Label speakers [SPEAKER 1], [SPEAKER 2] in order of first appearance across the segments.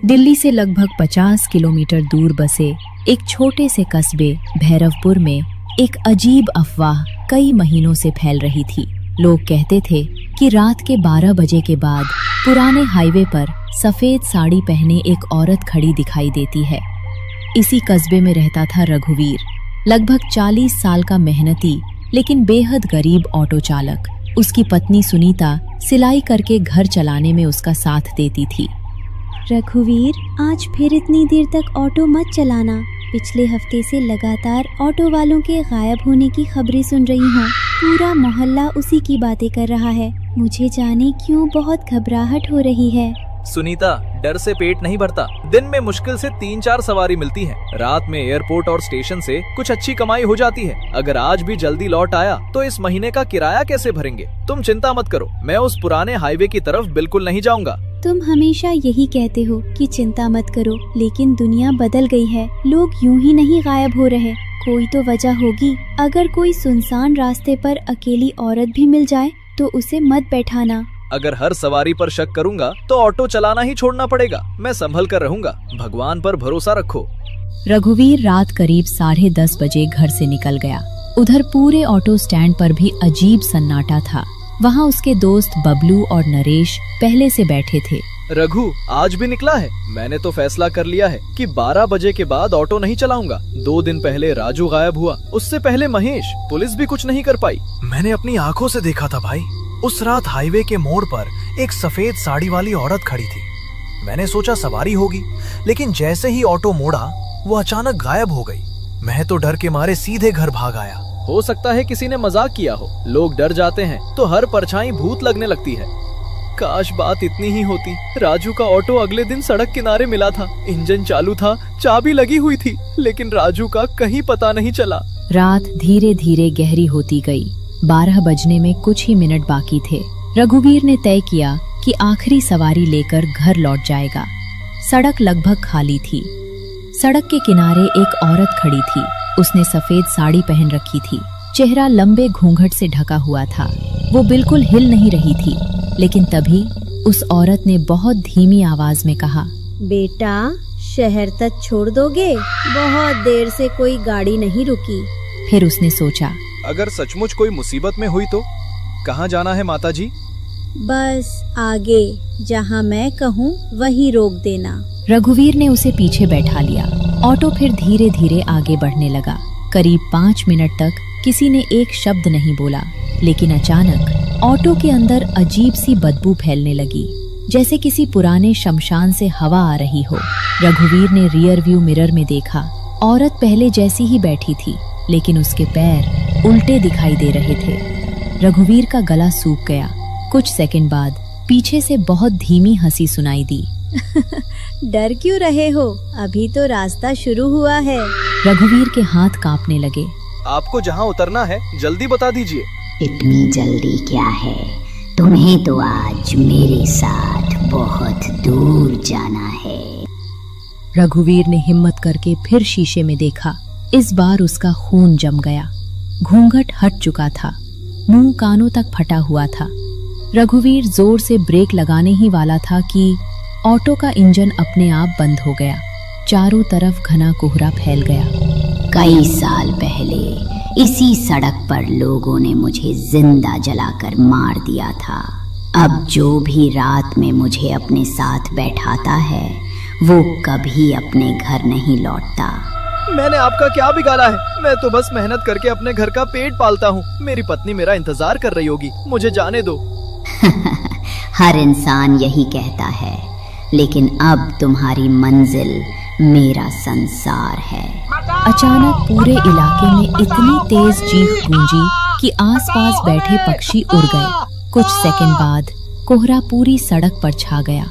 [SPEAKER 1] दिल्ली से लगभग 50 किलोमीटर दूर बसे एक छोटे से कस्बे भैरवपुर में एक अजीब अफवाह कई महीनों से फैल रही थी। लोग कहते थे कि रात के 12 बजे के बाद पुराने हाईवे पर सफेद साड़ी पहने एक औरत खड़ी दिखाई देती है। इसी कस्बे में रहता था रघुवीर, लगभग 40 साल का मेहनती लेकिन बेहद गरीब ऑटो चालक। उसकी पत्नी सुनीता सिलाई करके घर चलाने में उसका साथ देती थी।
[SPEAKER 2] रघुवीर, आज फिर इतनी देर तक ऑटो मत चलाना। पिछले हफ्ते से लगातार ऑटो वालों के गायब होने की खबरें सुन रही हूँ। पूरा मोहल्ला उसी की बातें कर रहा है। मुझे जाने क्यों बहुत घबराहट हो रही है।
[SPEAKER 3] सुनीता, डर से पेट नहीं भरता। दिन में मुश्किल से 3-4 सवारी मिलती है। रात में एयरपोर्ट और स्टेशन से कुछ अच्छी कमाई हो जाती है। अगर आज भी जल्दी लौट आया तो इस महीने का किराया कैसे भरेंगे? तुम चिंता मत करो, मैं उस पुराने हाईवे की तरफ बिल्कुल नहीं जाऊंगा।
[SPEAKER 2] तुम हमेशा यही कहते हो कि चिंता मत करो, लेकिन दुनिया बदल गई है। लोग यूं ही नहीं गायब हो रहे। कोई तो वजह होगी। अगर कोई सुनसान रास्ते पर अकेली औरत भी मिल जाए तो उसे मत बैठाना।
[SPEAKER 3] अगर हर सवारी पर शक करूंगा तो ऑटो चलाना ही छोड़ना पड़ेगा। मैं संभल कर रहूंगा, भगवान पर भरोसा रखो।
[SPEAKER 1] रघुवीर रात करीब 10:30 बजे घर से निकल गया। उधर पूरे ऑटो स्टैंड पर भी अजीब सन्नाटा था। वहाँ उसके दोस्त बबलू और नरेश पहले से बैठे थे।
[SPEAKER 3] रघु, आज भी निकला है? मैंने तो फैसला कर लिया है कि 12 बजे के बाद ऑटो नहीं चलाऊंगा। 2 दिन पहले राजू गायब हुआ, उससे पहले महेश। पुलिस भी कुछ नहीं कर पाई।
[SPEAKER 4] मैंने अपनी आंखों से देखा था भाई। उस रात हाईवे के मोड़ पर एक सफेद साड़ी वाली औरत खड़ी थी। मैंने सोचा सवारी होगी, लेकिन जैसे ही ऑटो मोड़ा वो अचानक गायब हो गई। मैं तो डर के मारे सीधे घर भाग आया।
[SPEAKER 3] हो सकता है किसी ने मजाक किया हो। लोग डर जाते हैं तो हर परछाई भूत लगने लगती है। काश बात इतनी ही होती। राजू का ऑटो अगले दिन सड़क किनारे मिला था। इंजन चालू था, चाबी लगी हुई थी, लेकिन राजू का कहीं पता नहीं चला।
[SPEAKER 1] रात धीरे धीरे गहरी होती गई। 12 बजने में कुछ ही मिनट बाकी थे। रघुवीर ने तय किया कि आखिरी सवारी लेकर घर लौट जाएगा। सड़क लगभग खाली थी। सड़क के किनारे एक औरत खड़ी थी। उसने सफेद साड़ी पहन रखी थी। चेहरा लंबे घूंघट से ढका हुआ था। वो बिल्कुल हिल नहीं रही थी। लेकिन तभी उस औरत ने बहुत धीमी आवाज में कहा,
[SPEAKER 2] बेटा, शहर तक छोड़ दोगे? बहुत देर से कोई गाड़ी नहीं रुकी।
[SPEAKER 1] फिर उसने सोचा,
[SPEAKER 3] अगर सचमुच कोई मुसीबत में हुई तो? कहाँ जाना है माताजी?
[SPEAKER 2] बस आगे, जहाँ मैं कहूँ वहीं रोक देना।
[SPEAKER 1] रघुवीर ने उसे पीछे बैठा लिया। ऑटो फिर धीरे धीरे आगे बढ़ने लगा। करीब 5 मिनट तक किसी ने एक शब्द नहीं बोला, लेकिन अचानक ऑटो के अंदर अजीब सी बदबू फैलने लगी, जैसे किसी पुराने शमशान से हवा आ रही हो। रघुवीर ने रियर व्यू मिरर में देखा। औरत पहले जैसी ही बैठी थी, लेकिन उसके पैर उल्टे दिखाई दे रहे थे। रघुवीर का गला सूख गया। कुछ सेकंड बाद पीछे से बहुत धीमी हंसी सुनाई दी।
[SPEAKER 2] डर क्यों रहे हो? अभी तो रास्ता शुरू हुआ है।
[SPEAKER 1] रघुवीर के हाथ कांपने लगे।
[SPEAKER 3] आपको जहाँ उतरना है जल्दी बता दीजिए।
[SPEAKER 5] इतनी जल्दी क्या है? तुम्हें तो आज मेरे साथ बहुत दूर जाना है।
[SPEAKER 1] रघुवीर ने हिम्मत करके फिर शीशे में देखा। इस बार उसका खून जम गया। घूंघट हट चुका था। मुंह कानों तक फटा हुआ था। रघुवीर जोर से ब्रेक लगाने ही वाला था कि ऑटो का इंजन अपने आप बंद हो गया। चारों तरफ घना कोहरा फैल गया।
[SPEAKER 5] कई साल पहले इसी सड़क पर लोगों ने मुझे जिंदा जलाकर मार दिया था। अब जो भी रात में मुझे अपने साथ बैठाता है वो कभी अपने घर नहीं लौटता।
[SPEAKER 3] मैंने आपका क्या बिगाड़ा है? मैं तो बस मेहनत करके अपने घर का पेट पालता हूँ। मेरी पत्नी मेरा इंतजार कर रही होगी, मुझे जाने दो।
[SPEAKER 5] हर इंसान यही कहता है, लेकिन अब तुम्हारी मंजिल मेरा संसार है।
[SPEAKER 1] अचानक पूरे इलाके में इतनी तेज चीख गूंजी कि आसपास बैठे पक्षी उड़ गए। कुछ सेकंड बाद कोहरा पूरी सड़क पर छा गया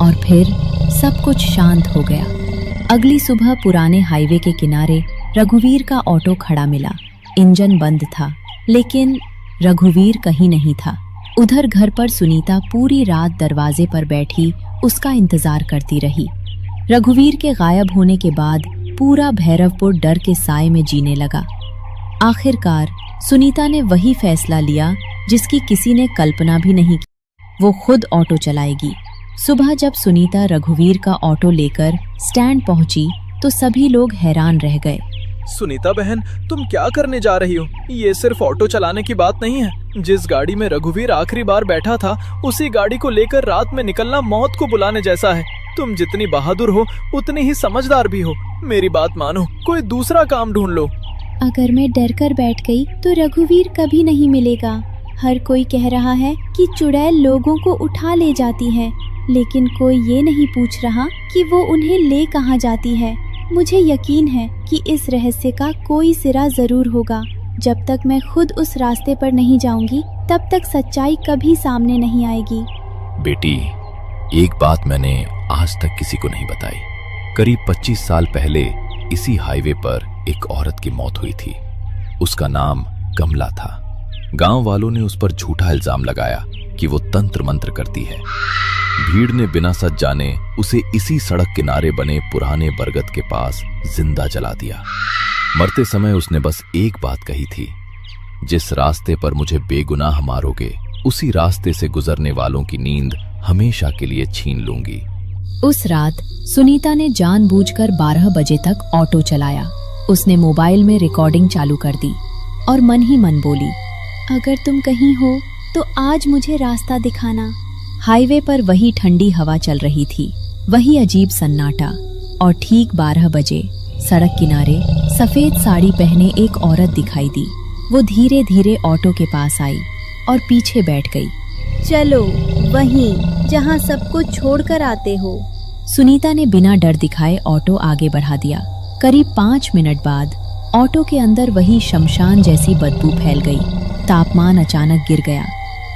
[SPEAKER 1] और फिर सब कुछ शांत हो गया। अगली सुबह पुराने हाईवे के किनारे रघुवीर का ऑटो खड़ा मिला। इंजन बंद था, लेकिन रघुवीर कहीं नहीं था। उधर घर पर सुनीता पूरी रात दरवाजे पर बैठी उसका इंतजार करती रही। रघुवीर के गायब होने के बाद पूरा भैरवपुर डर के साए में जीने लगा। आखिरकार सुनीता ने वही फैसला लिया जिसकी किसी ने कल्पना भी नहीं की। वो खुद ऑटो चलाएगी। सुबह जब सुनीता रघुवीर का ऑटो लेकर स्टैंड पहुंची तो सभी लोग हैरान रह गए।
[SPEAKER 3] सुनीता बहन, तुम क्या करने जा रही हो? ये सिर्फ ऑटो चलाने की बात नहीं है। जिस गाड़ी में रघुवीर आखिरी बार बैठा था, उसी गाड़ी को लेकर रात में निकलना मौत को बुलाने जैसा है। तुम जितनी बहादुर हो उतनी ही समझदार भी हो। मेरी बात मानो, कोई दूसरा काम ढूंढ लो।
[SPEAKER 2] अगर मैं डर कर बैठ गई तो रघुवीर कभी नहीं मिलेगा। हर कोई कह रहा है कि चुड़ैल लोगों को उठा ले जाती है, लेकिन कोई ये नहीं पूछ रहा कि वो उन्हें ले कहाँ जाती है। मुझे यकीन है कि इस रहस्य का कोई सिरा जरूर होगा। जब तक मैं खुद उस रास्ते पर नहीं जाऊंगी, तब तक सच्चाई कभी सामने नहीं आएगी।
[SPEAKER 6] बेटी, एक बात मैंने आज तक किसी को नहीं बताई। करीब 25 साल पहले इसी हाईवे पर एक औरत की मौत हुई थी। उसका नाम कमला था। गांव वालों ने उस पर झूठा इल्जाम लगाया कि वो तंत्र मंत्र करती है। भीड़ ने बिना सच जाने उसे इसी सड़क किनारे बने पुराने बरगद के पास जिंदा जला दिया। मरते समय उसने बस एक बात कही थी, जिस रास्ते पर मुझे बेगुनाह मारोगे, उसी रास्ते से गुजरने वालों की नींद हमेशा के लिए छीन लूंगी।
[SPEAKER 1] उस रात सुनीता ने जानबूझकर 12 बजे तक ऑटो चलाया। उसने मोबाइल में रिकॉर्डिंग चालू कर दी और मन ही मन बोली,
[SPEAKER 2] अगर तुम कहीं हो तो आज मुझे रास्ता दिखाना।
[SPEAKER 1] हाईवे पर वही ठंडी हवा चल रही थी, वही अजीब सन्नाटा, और ठीक 12 बजे सड़क किनारे सफेद साड़ी पहने एक औरत दिखाई दी। वो धीरे धीरे ऑटो के पास आई और पीछे बैठ गई।
[SPEAKER 2] चलो वहीं जहां सब कुछ छोड़कर आते हो।
[SPEAKER 1] सुनीता ने बिना डर दिखाए ऑटो आगे बढ़ा दिया। करीब 5 मिनट बाद ऑटो के अंदर वही शमशान जैसी बदबू फैल गई। तापमान अचानक गिर गया।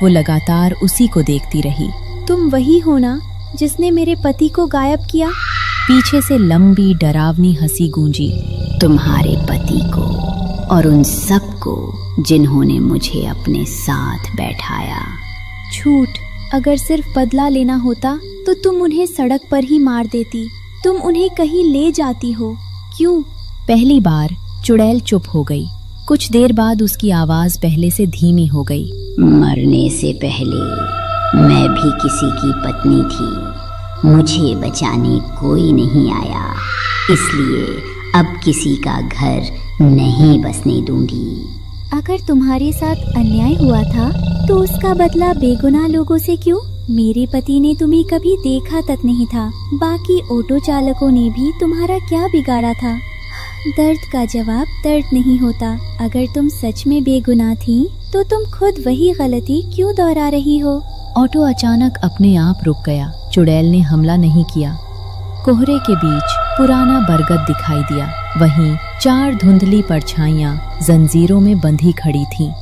[SPEAKER 1] वो लगातार उसी को देखती रही।
[SPEAKER 2] तुम वही हो ना जिसने मेरे पति को गायब किया?
[SPEAKER 1] पीछे से लंबी डरावनी हंसी गूंजी।
[SPEAKER 5] तुम्हारे पति को और उन सबको जिन्होंने मुझे अपने साथ बैठाया।
[SPEAKER 2] झूठ। अगर सिर्फ बदला लेना होता तो तुम उन्हें सड़क पर ही मार देती। तुम उन्हें कहीं ले जाती हो, क्यों?
[SPEAKER 1] पहली बार चुड़ैल चुप हो गई। कुछ देर बाद उसकी आवाज पहले से धीमी हो गई।
[SPEAKER 5] मरने से पहले मैं भी किसी की पत्नी थी। मुझे बचाने कोई नहीं आया, इसलिए अब किसी का घर नहीं बसने दूंगी।
[SPEAKER 2] अगर तुम्हारे साथ अन्याय हुआ था तो उसका बदला बेगुनाह लोगों से क्यों? मेरे पति ने तुम्हें कभी देखा तक नहीं था। बाकी ऑटो चालकों ने भी तुम्हारा क्या बिगाड़ा था? दर्द का जवाब दर्द नहीं होता। अगर तुम सच में बेगुनाह थी तो तुम खुद वही गलती क्यों दोहरा रही हो?
[SPEAKER 1] ऑटो अचानक अपने आप रुक गया। चुड़ैल ने हमला नहीं किया। कोहरे के बीच पुराना बरगद दिखाई दिया। वहीं 4 धुंधली परछाइयां जंजीरों में बंधी खड़ी थीं।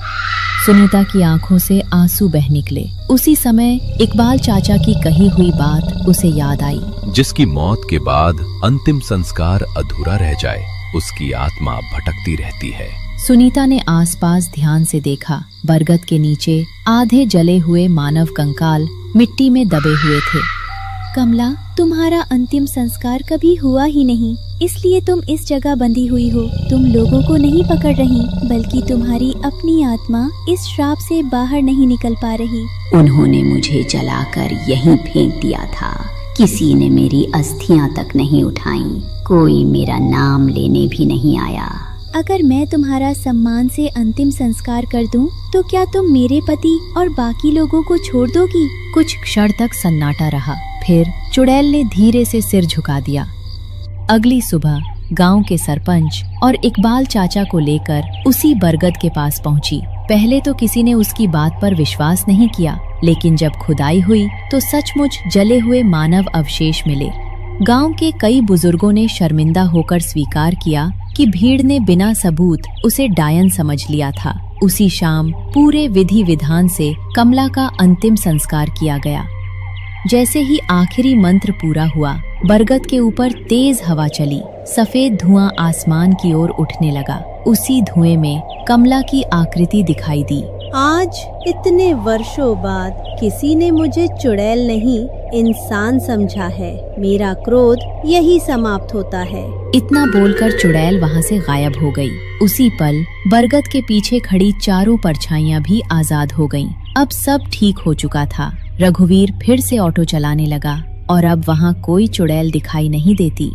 [SPEAKER 1] सुनीता की आंखों से आंसू बह निकले। उसी समय इकबाल चाचा की कही हुई बात उसे याद आई।
[SPEAKER 6] जिसकी मौत के बाद अंतिम संस्कार अधूरा रह जाए, उसकी आत्मा भटकती रहती है।
[SPEAKER 1] सुनीता ने आसपास ध्यान से देखा। बरगद के नीचे आधे जले हुए मानव कंकाल मिट्टी में दबे हुए थे।
[SPEAKER 2] कमला, तुम्हारा अंतिम संस्कार कभी हुआ ही नहीं, इसलिए तुम इस जगह बंधी हुई हो। तुम लोगों को नहीं पकड़ रही, बल्कि तुम्हारी अपनी आत्मा इस श्राप से बाहर नहीं निकल पा रही।
[SPEAKER 5] उन्होंने मुझे जलाकर यहीं फेंक दिया था। किसी ने मेरी अस्थियां तक नहीं उठाई। कोई मेरा नाम लेने भी नहीं आया।
[SPEAKER 2] अगर मैं तुम्हारा सम्मान से अंतिम संस्कार कर दूं, तो क्या तुम मेरे पति और बाकी लोगों को छोड़ दोगी?
[SPEAKER 1] कुछ क्षण तक सन्नाटा रहा। फिर चुड़ैल ने धीरे से सिर झुका दिया। अगली सुबह गांव के सरपंच और इकबाल चाचा को लेकर उसी बरगद के पास पहुंची। पहले तो किसी ने उसकी बात पर विश्वास नहीं किया, लेकिन जब खुदाई हुई तो सचमुच जले हुए मानव अवशेष मिले। गांव के कई बुजुर्गों ने शर्मिंदा होकर स्वीकार किया कि भीड़ ने बिना सबूत उसे डायन समझ लिया था। उसी शाम पूरे विधि विधान से कमला का अंतिम संस्कार किया गया। जैसे ही आखिरी मंत्र पूरा हुआ, बरगद के ऊपर तेज हवा चली। सफेद धुआं आसमान की ओर उठने लगा। उसी धुएं में कमला की आकृति दिखाई दी।
[SPEAKER 7] आज इतने वर्षों बाद किसी ने मुझे चुड़ैल नहीं, इंसान समझा है। मेरा क्रोध यही समाप्त होता है।
[SPEAKER 1] इतना बोलकर चुड़ैल वहां से गायब हो गई। उसी पल बरगद के पीछे खड़ी चारों परछाइयां भी आजाद हो गईं। अब सब ठीक हो चुका था। रघुवीर फिर से ऑटो चलाने लगा और अब वहां कोई चुड़ैल दिखाई नहीं देती।